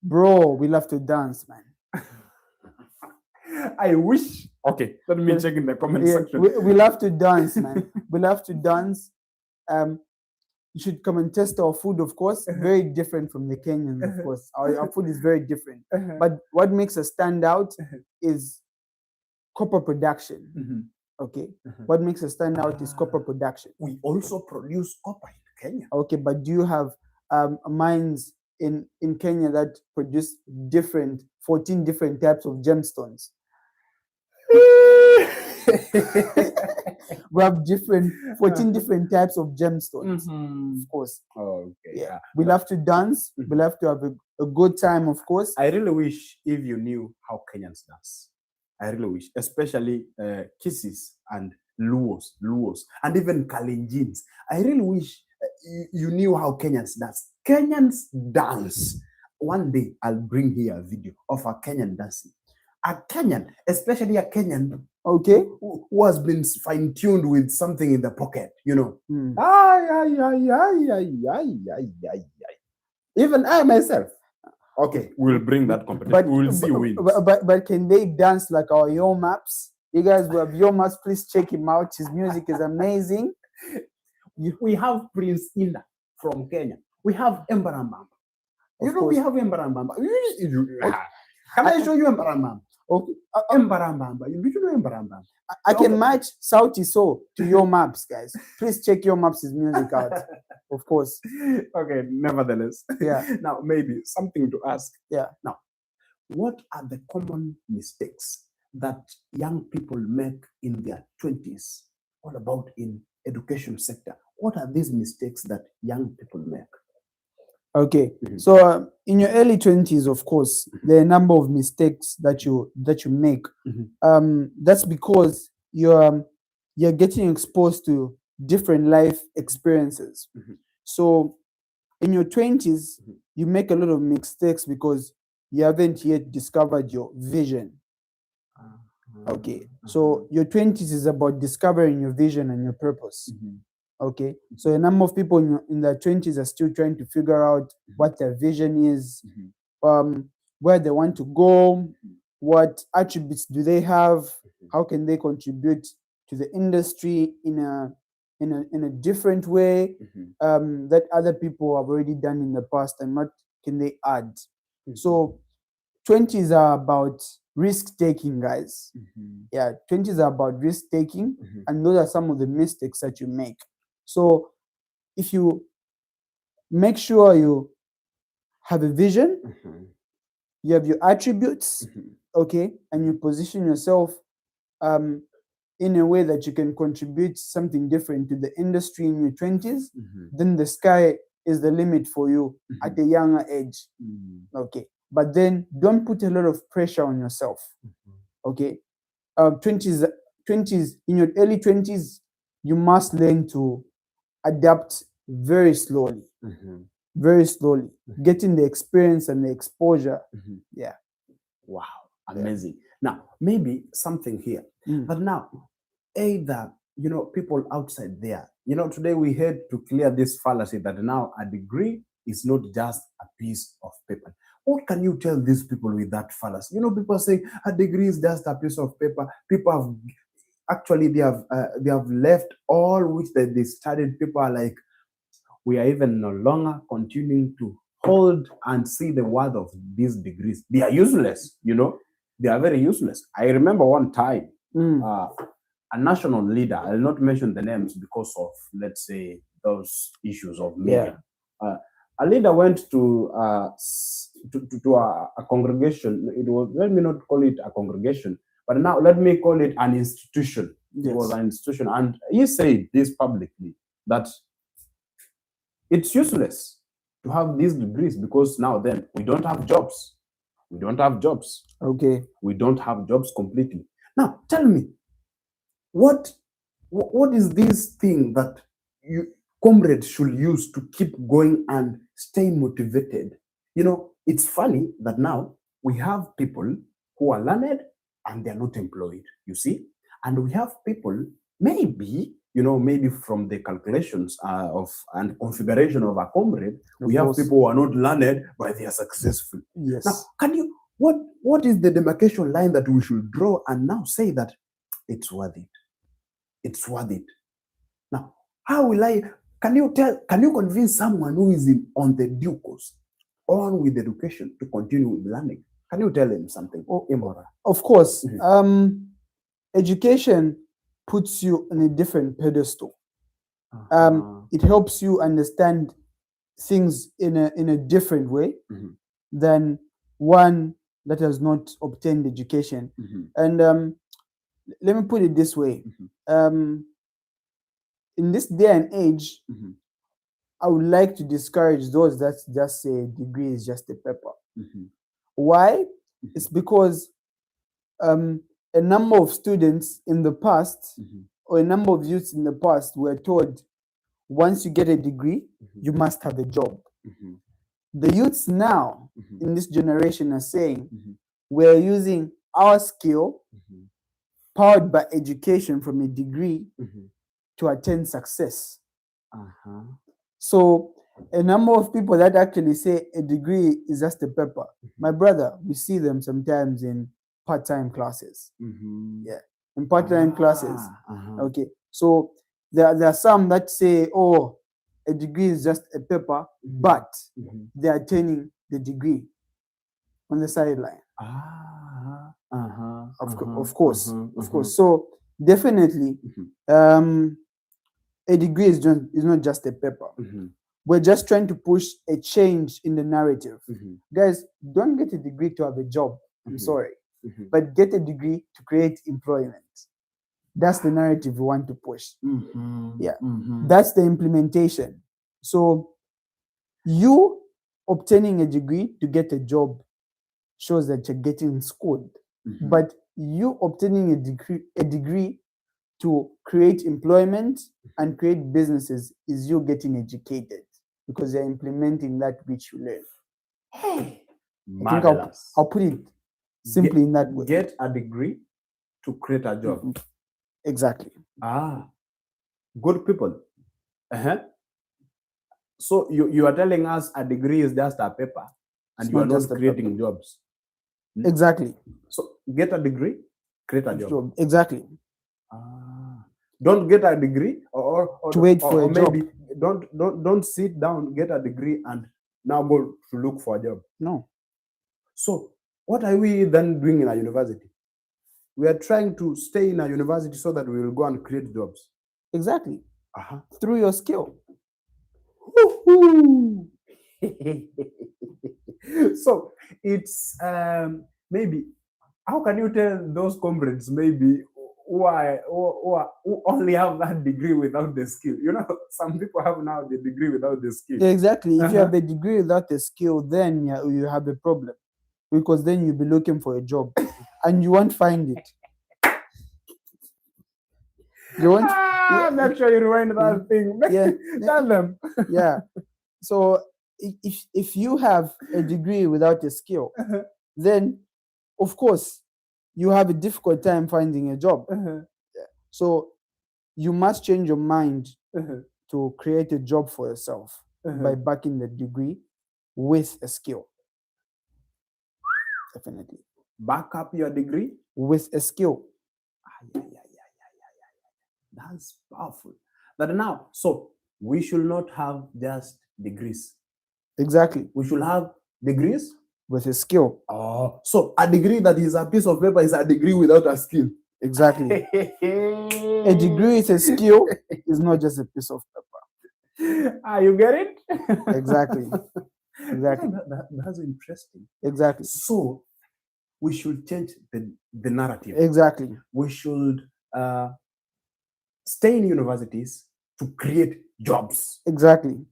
bro, we love to dance, man. I wish. Okay, let me check in the comment section. We love to dance, man. We love to dance. You should come and test our food, of course. Very different from the Kenyan, of course. Our food is very different. But what makes us stand out is copper production. Okay. What makes us stand out is copper production. We also produce copper in Kenya. Okay, but do you have mines in Kenya that produce 14 different types of gemstones? We have 14 different types of gemstones, of course. Okay. Yeah. We love to dance. We love to have a good time, of course. I really wish if you knew how Kenyans dance. I really wish, especially Kisses and Luos, and even Kalenjins. I really wish you knew how Kenyans dance. Kenyans dance. One day I'll bring here a video of a Kenyan dancing. A Kenyan, especially a Kenyan, okay, who has been fine-tuned with something in the pocket, you know. Even I myself. Okay, we'll bring that competition. But we'll see who wins. But can they dance like our 𝐿𝐴𝐴? You guys who have 𝐿𝐴𝐴, please check him out. His music is amazing. We have Prince Inda from Kenya. We have Embarambamba. You know, we have Embarambamba. Can I show you Embarambamba? Okay. Embarambamba. You know Embarambamba? I can match Sauti Sol to 𝐿𝐴𝐴, guys. Please check 𝐿𝐴𝐴's music out. Of course. Okay, nevertheless. Yeah. Now, maybe something to ask. Yeah. Now, what are the common mistakes that young people make in their 20s? All about in education sector. What are these mistakes that young people make? Okay, so in your early 20s, of course, there are a number of mistakes that you make. That's because you're getting exposed to different life experiences. So in your 20s, you make a lot of mistakes because you haven't yet discovered your vision. Okay, so your 20s is about discovering your vision and your purpose. Okay, so a number of people in their 20s are still trying to figure out what their vision is, where they want to go, what attributes do they have, how can they contribute to the industry in a different way that other people have already done in the past, and what can they add. So 20s are about risk taking, guys. Yeah, 20s are about risk taking, and those are some of the mistakes that you make. So if you make sure you have a vision, you have your attributes, okay, and you position yourself in a way that you can contribute something different to the industry in your 20s, then the sky is the limit for you at a younger age. Okay, but then don't put a lot of pressure on yourself. Okay, 20s, in your early 20s, you must learn to adapt very slowly, getting the experience and the exposure. Yeah. Wow, amazing. Now, maybe something here, but now, either, you know, people outside there, you know, today we had to clear this fallacy that now a degree is not just a piece of paper. what can you tell these people with that fallacy? You know, people say a degree is just a piece of paper. People have actually they have left all which they studied. People are like, we are even no longer continuing to hold and see the worth of these degrees. They are useless, you know, they are very useless. I remember one time, a national leader, I'll not mention the names because of, let's say, those issues of media. A leader went to a congregation. It was, let me not call it a congregation, but now let me call it an institution. It was an institution. And he said this publicly, that it's useless to have these degrees because now then we don't have jobs. We don't have jobs. Okay. We don't have jobs completely. Now, tell me, what is this thing that you comrades should use to keep going and stay motivated? You know, it's funny that now we have people who are learned and they're not employed, you see? And we have people, maybe, you know, maybe from the calculations of and configuration of a comrade, we have people who are not learned, but they are successful. Yes. Now, can you, what is the demarcation line that we should draw and now say that it's worth it? It's worth it. Now, how will I, can you convince someone who is on the due course, on with education, to continue with learning? Can you tell him something? Imora? Of course. Education puts you on a different pedestal. It helps you understand things in a different way than one that has not obtained education. And let me put it this way. In this day and age, I would like to discourage those that just say degree is just a paper. Why? It's because a number of students in the past, or a number of youths in the past, were told, once you get a degree, you must have a job. The youths now, in this generation, are saying, we're using our skill, powered by education from a degree, to attain success. So a number of people that actually say a degree is just a paper, my brother, we see them sometimes in part-time classes. In part-time classes. Okay, so there are some that say, oh, a degree is just a paper, but they are attaining the degree on the sideline. Of course. So definitely, a degree is not just a paper. We're just trying to push a change in the narrative. Guys, don't get a degree to have a job. I'm sorry. But get a degree to create employment. That's the narrative we want to push. That's the implementation. So you obtaining a degree to get a job shows that you're getting schooled. But you obtaining a degree to create employment and create businesses is you getting educated, because you're implementing that which you learn. I think I'll put it simply in that way. Get a degree to create a job. Exactly. Good people. So you are telling us a degree is just a paper and you are not creating jobs. Exactly. So get a degree, create a job. Exactly. Don't get a degree or to wait for a job. Maybe don't sit down, get a degree and now go to look for a job. No. So what are we then doing in a university? We are trying to stay in a university so that we will go and create jobs. Exactly. Through your skill. So it's maybe, how can you tell those comrades maybe who only have that degree without the skill? You know, some people have now the degree without the skill. Exactly. If you have a degree without the skill, then you have a problem, because then you'll be looking for a job and you won't find it. You won't. Make sure you rewind that thing. Tell them. So if you have a degree without a skill, then of course you have a difficult time finding a job. So you must change your mind to create a job for yourself by backing the degree with a skill. Definitely. Back up your degree with a skill. That's powerful. But now, so we should not have just degrees. Exactly. We should have degrees with a skill. Oh, so a degree that is a piece of paper is a degree without a skill. Exactly. A degree with a skill is not just a piece of paper. You get it? Exactly. Exactly. That's interesting. Exactly. So we should change the narrative. Exactly. We should stay in universities to create jobs. Exactly.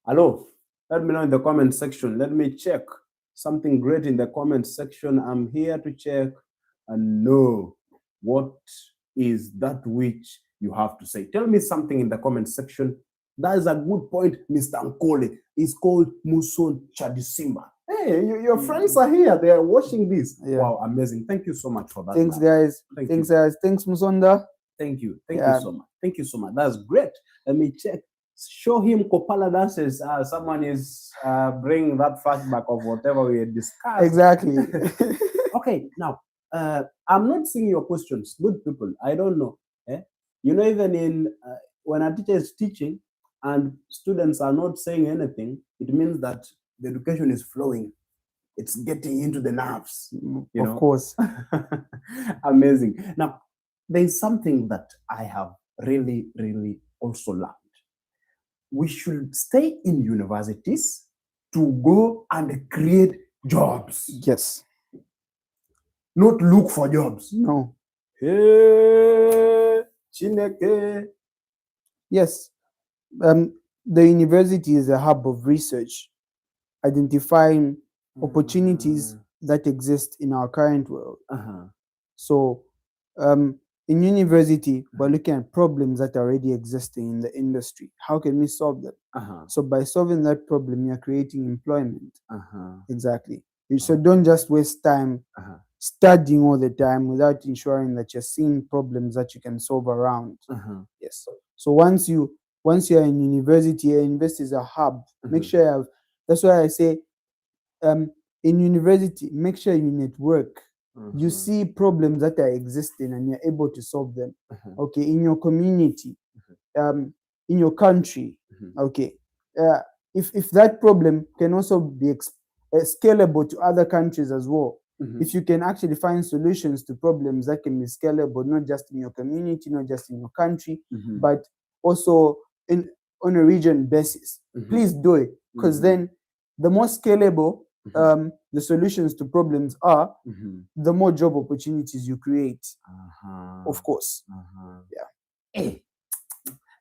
Hello, let me know in the comment section. Let me check something great in the comment section. I'm here to check and know what is that which you have to say. Tell me something in the comment section. That is a good point, Mr. NKOLE. It's called Muson Chadisimba. Hey, your friends are here. They are watching this. Yeah. Wow, amazing. Thank you so much for that. Thanks, guys. Thanks, guys. Thanks, Musonda. Thank you. Thank you so much. Thank you so much. That's great. Let me check. Show him Kopala dances. Someone is bringing that flashback of whatever we had discussed. Exactly. Okay, now, I'm not seeing your questions. Good people, I don't know. You know, even in when a teacher is teaching and students are not saying anything, it means that the education is flowing. It's getting into the nerves. You know? Of course. Amazing. Now, there is something that I have really, really also learned. We should stay in universities to go and create jobs. Yes. Not look for jobs. No. Hey, Chineke. Yes. The university is a hub of research, identifying opportunities that exist in our current world. So, in university, we're looking at problems that are already existing in the industry. How can we solve them? So by solving that problem, you're creating employment. Exactly. So don't just waste time studying all the time without ensuring that you're seeing problems that you can solve around. Yes. So once you're in university is a hub. Make sure you have. That's why I say, in university, make sure you network. You see problems that are existing and you're able to solve them. Okay, in your community, in your country. Okay, if that problem can also be scalable to other countries as well. If you can actually find solutions to problems that can be scalable, not just in your community, not just in your country, but also on a region basis, please do it. Because then the more scalable the solutions to problems are, the more job opportunities you create. Of course. Yeah. Hey,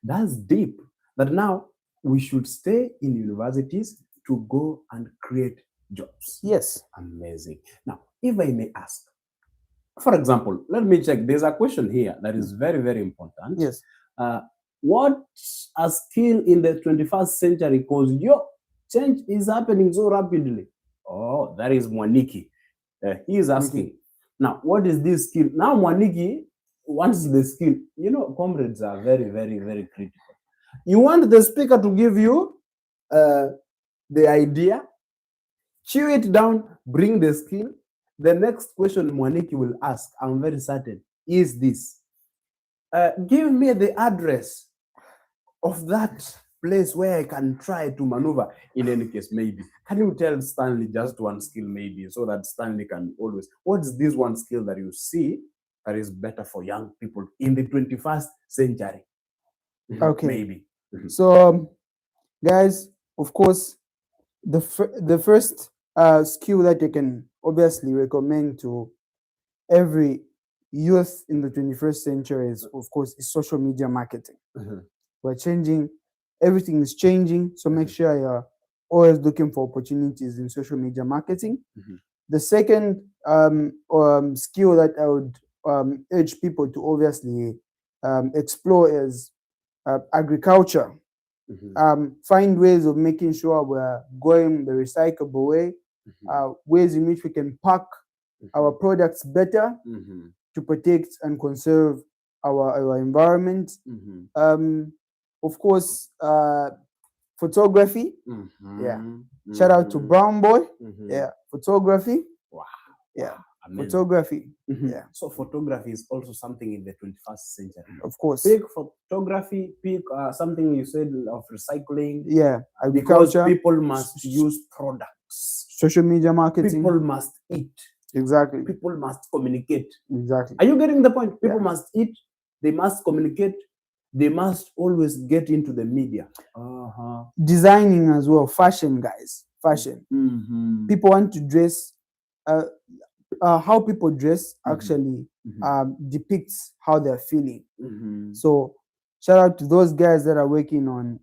that's deep. But now we should stay in universities to go and create jobs. Yes. Amazing. Now, if I may ask, for example, let me check. There's a question here that is very, very important. Yes. What a skill in the 21st century, because your change is happening so rapidly. Oh, that is Mwaniki. He is asking. Now, what is this skill? Now, Mwaniki wants the skill. You know, comrades are very, very, very critical. You want the speaker to give you the idea, chew it down, bring the skill. The next question Mwaniki will ask, I'm very certain, is this. Give me the address of that place where I can try to maneuver. In any case, maybe. Can you tell Stanley just one skill maybe so that Stanley can always... What's this one skill that you see that is better for young people in the 21st century? Okay. Maybe. So, guys, of course, the first skill that you can obviously recommend to every youth in the 21st century is, of course, is social media marketing. We're changing. Everything is changing. So make sure you're always looking for opportunities in social media marketing. The second skill that I would urge people to obviously explore is agriculture. Find ways of making sure we're going the recyclable way, ways in which we can pack our products better to protect and conserve our environment. Of course, photography. Yeah. Shout out to Brown Boy. Yeah. photography. Wow. Yeah, Amazing. photography. Mhm. Yeah, So photography is also something in the 21st century. of course. Pick photography, pick something you said of recycling. Yeah, Because agriculture, people must use products. social media marketing. People must eat. Exactly. People must communicate. Exactly. Are you getting the point? People Yeah. must eat. They must communicate. They must always get into the media. Designing as well, fashion, guys. Fashion. Mhm. People want to dress. How people dress actually depicts how they're feeling. Mhm. So shout out to those guys that are working on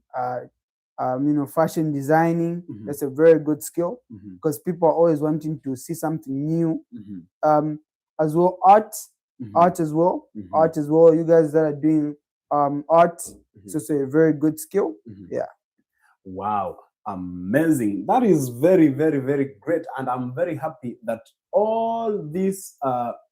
fashion designing. Mhm. That's a very good skill Mhm. because people are always wanting to see something new. Mhm. As well, art Mhm. as well. Mhm. Art as well. You guys that are doing art, it's Mhm. also a very good skill. Mhm. Yeah. Wow, amazing. That is very, very, very great. And I'm very happy that all this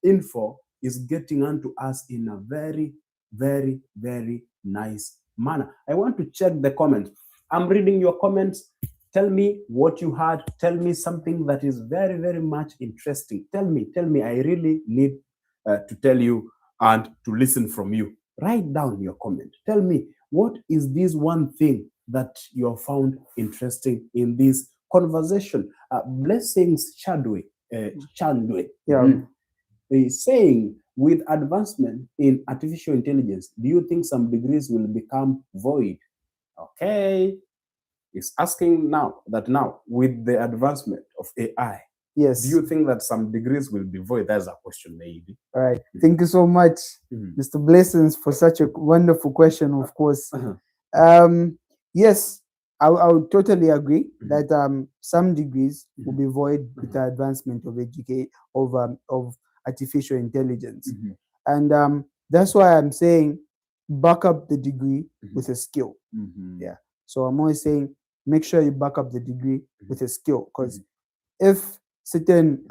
info is getting onto us in a very, very, very nice manner. I want to check the comments. I'm reading your comments. Tell me what you had. Tell me something that is very, very much interesting. Tell me. I really need to tell you and to listen from you. Write down your comment. Tell me, what is this one thing that you have found interesting in this conversation? Blessings Chandwe. Yeah. Is saying, with advancement in artificial intelligence, do you think some degrees will become void? Okay. It's asking now with the advancement of AI, Yes. do you think that some degrees will be void? That's a question, maybe. All right. Thank you so much, Mr. Blessings, for such a wonderful question, of course. Yes, I would totally agree that some degrees will be void with the advancement of of artificial intelligence. And that's why I'm saying back up the degree with a skill. Yeah. So I'm always saying make sure you back up the degree with a skill, because if certain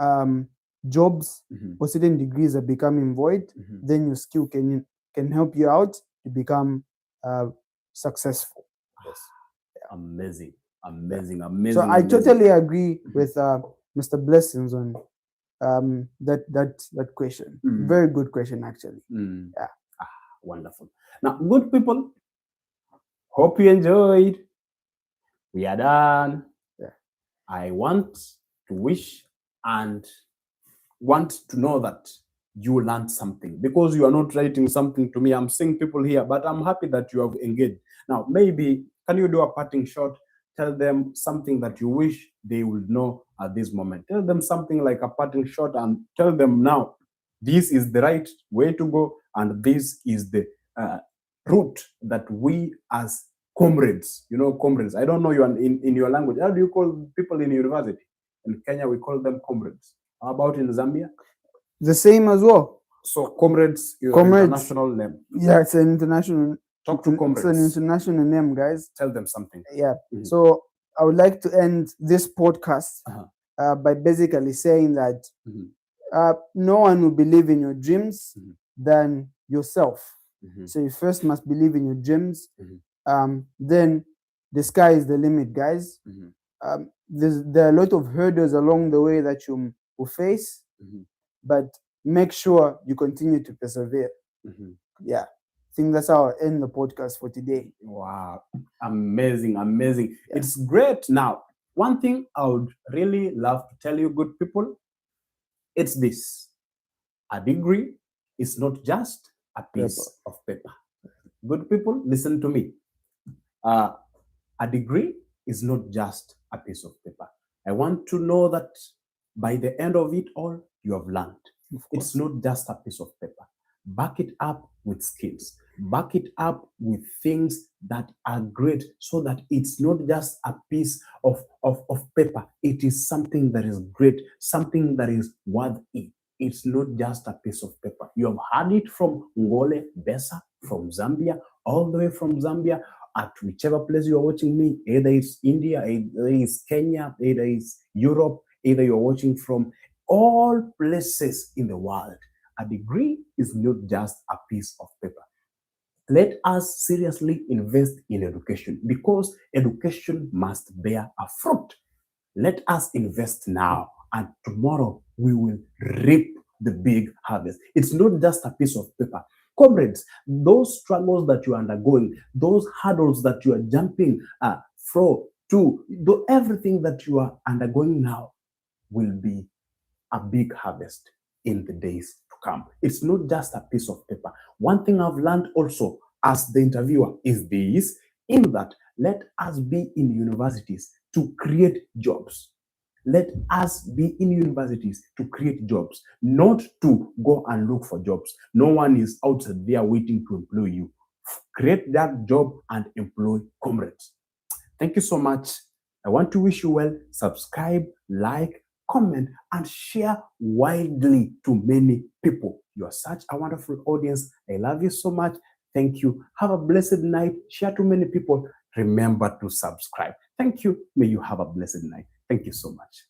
jobs or certain degrees are becoming void, then your skill can help you out to become successful. Yes. Yeah. Amazing. So I totally agree with Mr. Blessings on that question. Very good question, actually. Yeah. Wonderful. Now, good people, hope you enjoyed. We are done. Yeah. I want to wish and want to know that you learned something, because you are not writing something to me. I'm seeing people here, but I'm happy that you have engaged. Now, maybe can you do a parting shot? Tell them something that you wish they would know at this moment. Tell them something like a parting shot and tell them now, this is the right way to go, and this is the route that we as comrades, comrades. I don't know you in your language. How do you call people in university? In Kenya, we call them comrades. How about in Zambia? The same as well. So comrades, your Comrades. international name. Yeah, it's an international. Talk to comrades. It's an international name, guys. Tell them something. Yeah. So I would like to end this podcast by basically saying that no one will believe in your dreams than yourself. So you first must believe in your dreams. Then the sky is the limit, guys. There are a lot of hurdles along the way that you will face, but make sure you continue to persevere. Yeah. I think that's how I end the podcast for today. Wow. Amazing. Yeah. It's great. Now, one thing I would really love to tell you, good people, it's this. A degree is not just a piece of paper. Good people, listen to me. A degree is not just a piece of paper. I want to know that by the end of it all, you have learned. It's not just a piece of paper. Back it up with skills. Back it up with things that are great, so that it's not just a piece of paper. It is something that is great, something that is worth it. It's not just a piece of paper. You have heard it from NKOLE, BESA, from Zambia, all the way from Zambia, at whichever place you are watching me, either it's India, either it's Kenya, either it's Europe, either you're watching from all places in the world. A degree is not just a piece of paper. Let us seriously invest in education, because education must bear a fruit. Let us invest now. and tomorrow we will reap the big harvest. It's not just a piece of paper. Comrades, those struggles that you are undergoing, those hurdles that you are jumping everything that you are undergoing now will be a big harvest in the days to come. It's not just a piece of paper. One thing I've learned also as the interviewer is this, in that let us be in universities to create jobs. Let us be in universities to create jobs, not to go and look for jobs. No one is outside there waiting to employ you. Create that job and employ comrades. Thank you so much. I want to wish you well. Subscribe, like, comment, and share widely to many people. You are such a wonderful audience. I love you so much. Thank you. Have a blessed night. Share to many people. Remember to subscribe. Thank you. May you have a blessed night. Thank you so much.